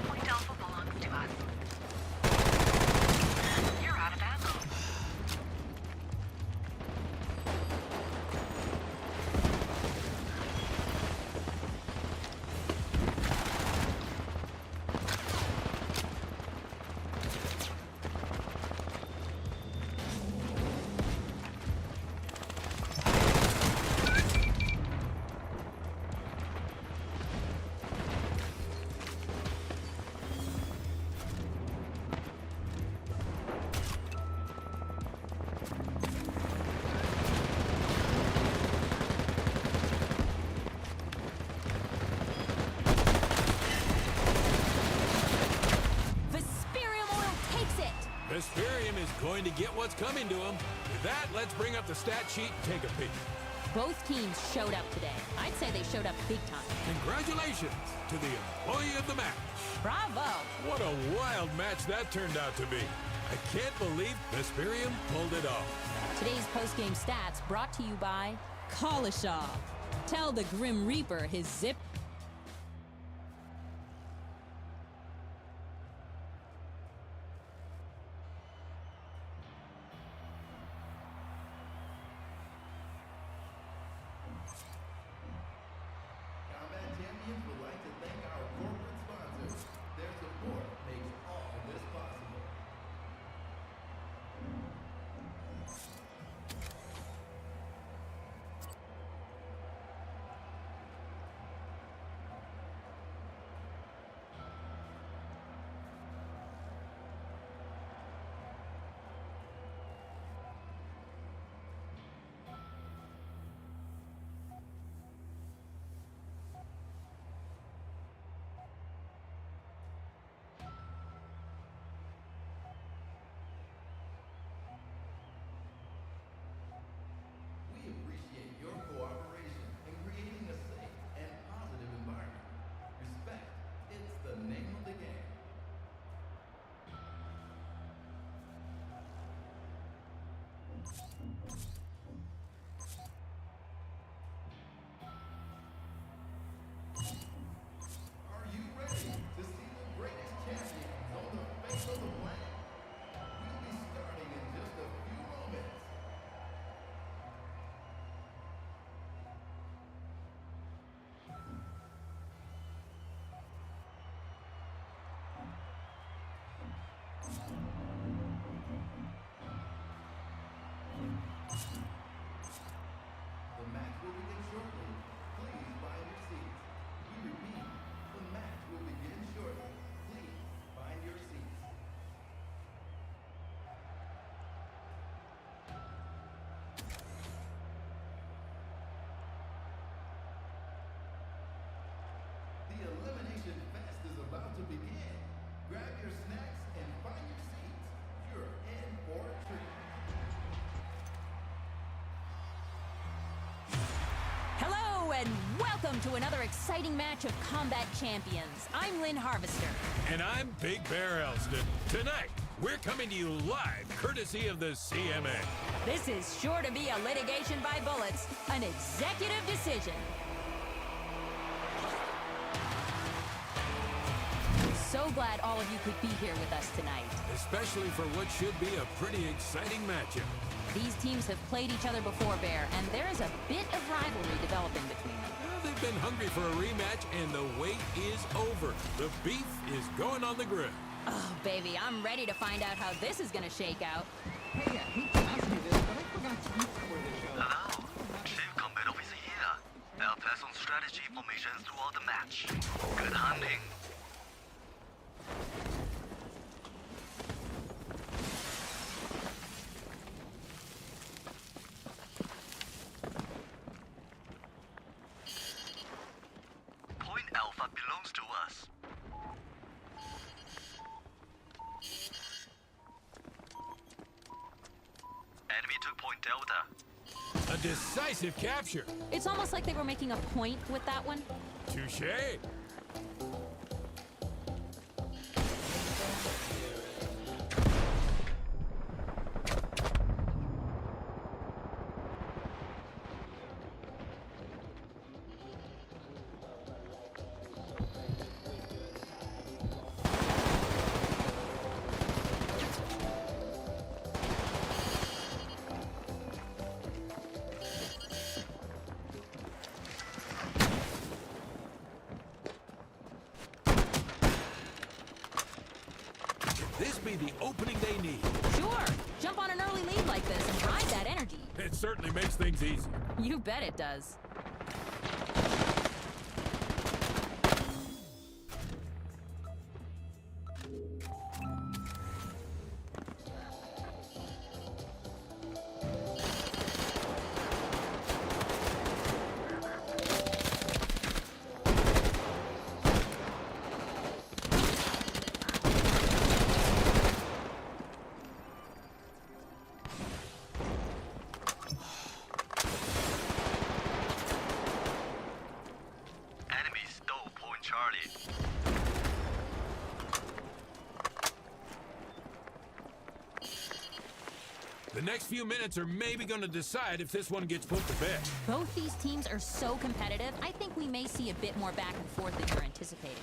S4: Point Alpha belongs to us. You're out of ammo.
S3: Vesperium Oil takes it!
S2: Vesperium is going to get what's coming to him. With that, let's bring up the stat sheet and take a peek.
S3: Both teams showed up today. I'd say they showed up big time.
S2: Congratulations to the employee of the match.
S3: Bravo!
S2: What a wild match that turned out to be. I can't believe Vesperium pulled it off.
S3: Today's post-game stats brought to you by
S9: Collishaw. Tell the Grim Reaper his zip
S1: to begin. Grab your snacks and find your seats. You're in for a treat.
S3: Hello and welcome to another exciting match of Combat Champions. I'm Lynn Harvester.
S2: And I'm Big Bear Elston. Tonight, we're coming to you live, courtesy of the CMA.
S3: This is sure to be a litigation by bullets, an executive decision. So glad all of you could be here with us tonight.
S2: Especially for what should be a pretty exciting matchup.
S3: These teams have played each other before, Bear, and there is a bit of rivalry developing between them.
S2: Well, they've been hungry for a rematch, and the wait is over. The beef is going on the grill.
S3: Oh, baby, I'm ready to find out how this is gonna shake out.
S8: Hey, I hate to ask you this, but I forgot to eat before the show.
S6: Hello, Chief Combat Officer here. I'll pass on strategy information throughout the match. Good hunting. Point Alpha belongs to us. Enemy took Point Delta.
S2: A decisive capture.
S3: It's almost like they were making a point with that one.
S2: Touché. This be the opening they need.
S3: Sure, jump on an early lead like this and ride that energy.
S2: It certainly makes things easy.
S3: You bet it does.
S6: Enemy stole Point Charlie.
S2: The next few minutes are maybe going to decide if this one gets put to bed.
S3: Both these teams are so competitive, I think we may see a bit more back and forth than you're anticipating.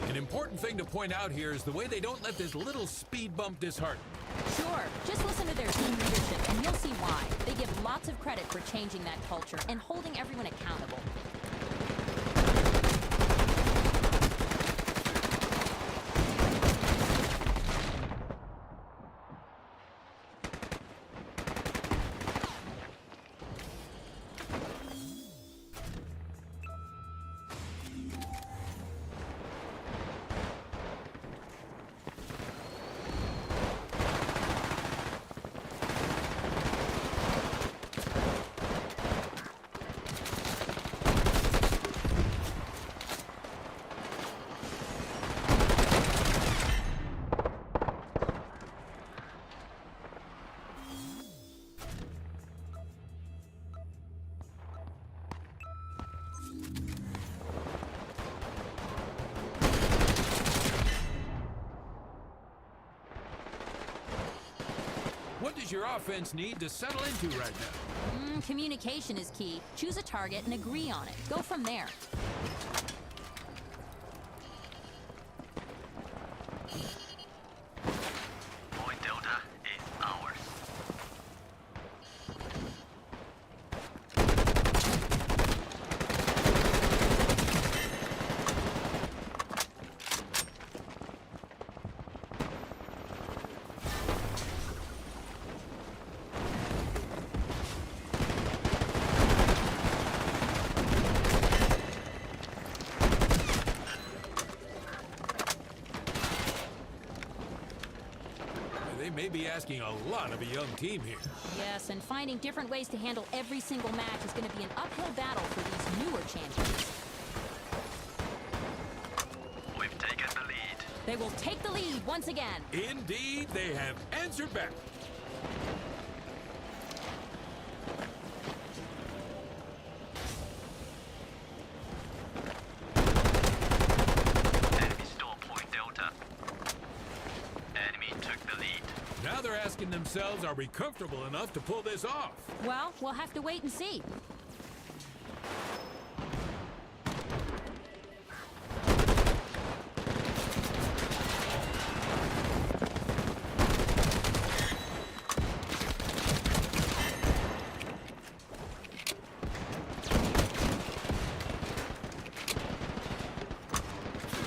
S2: An important thing to point out here is the way they don't let this little speed bump dishearten.
S3: Sure, just listen to their team leadership and you'll see why. They give lots of credit for changing that culture and holding everyone accountable.
S2: What does your offense need to settle into right now?
S3: Communication is key. Choose a target and agree on it. Go from there.
S6: Point Delta is ours.
S2: They may be asking a lot of a young team here.
S3: Yes, and finding different ways to handle every single match is going to be an uphill battle for these newer champions.
S6: We've taken the lead.
S3: They will take the lead once again.
S2: Indeed, they have answered back.
S6: Enemy stole Point Delta. Enemy took the lead.
S2: Now they're asking themselves, are we comfortable enough to pull this off?
S3: Well, we'll have to wait and see.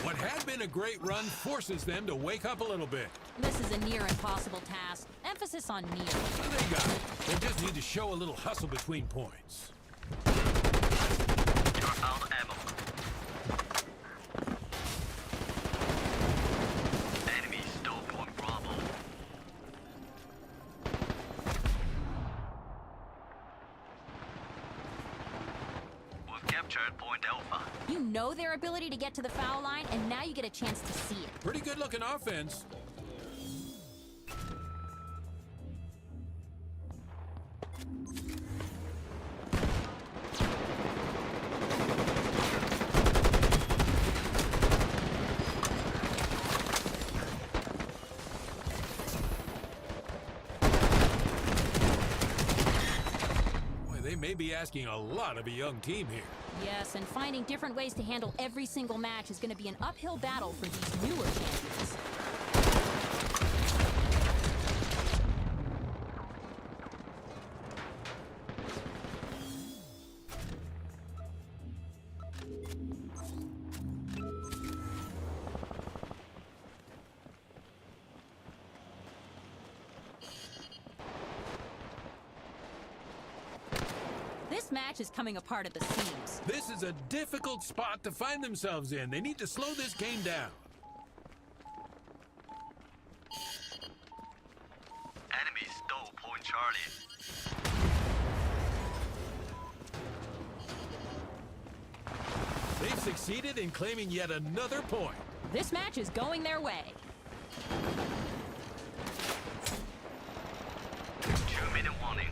S2: What had been a great run forces them to wake up a little bit.
S3: This is a near impossible task. Emphasis on near.
S2: Well, they got it. They just need to show a little hustle between points.
S6: You're out of ammo. Enemy stole Point Bravo. We've captured Point Alpha.
S3: You know their ability to get to the foul line, and now you get a chance to see it.
S2: Pretty good looking offense. Boy, they may be asking a lot of a young team here.
S3: Yes, and finding different ways to handle every single match is going to be an uphill battle for these newer champions. This match is coming apart at the seams.
S2: This is a difficult spot to find themselves in. They need to slow this game down.
S6: Enemy stole Point Charlie.
S2: They've succeeded in claiming yet another point.
S3: This match is going their way.
S6: 2-minute warning.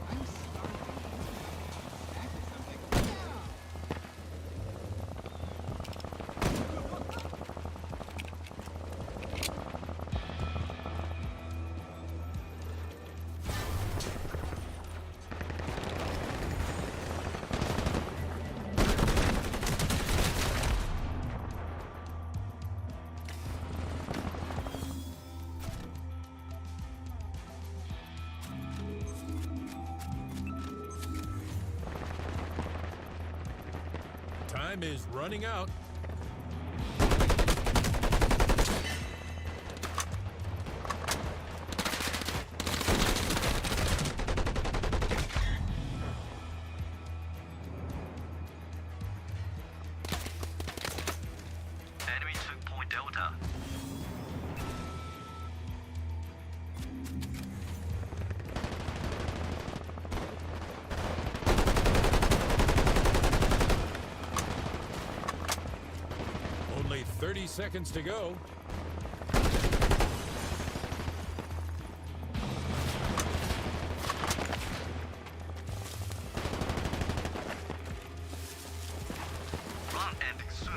S8: I'm starving. Back to something.
S2: Time is running out.
S6: Enemy took Point Delta.
S2: seconds to go.
S6: Round ending soon.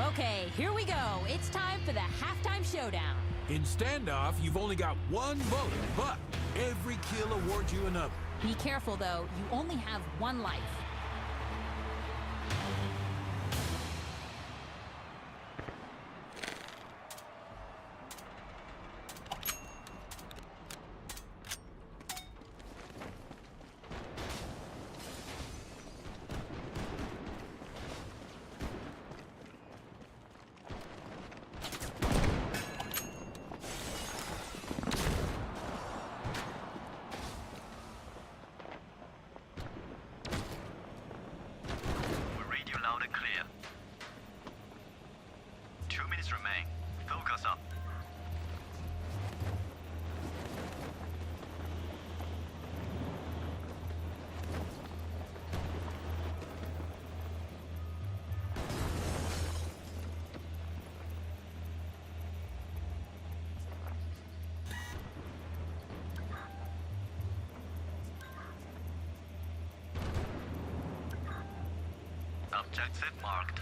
S3: Okay, here we go. It's time for the halftime showdown.
S2: In standoff, you've only got one bullet, but every kill awards you another.
S3: Be careful, though. You only have one life.
S6: We read you loud and clear. 2 minutes remain. Focus up. Objective marked.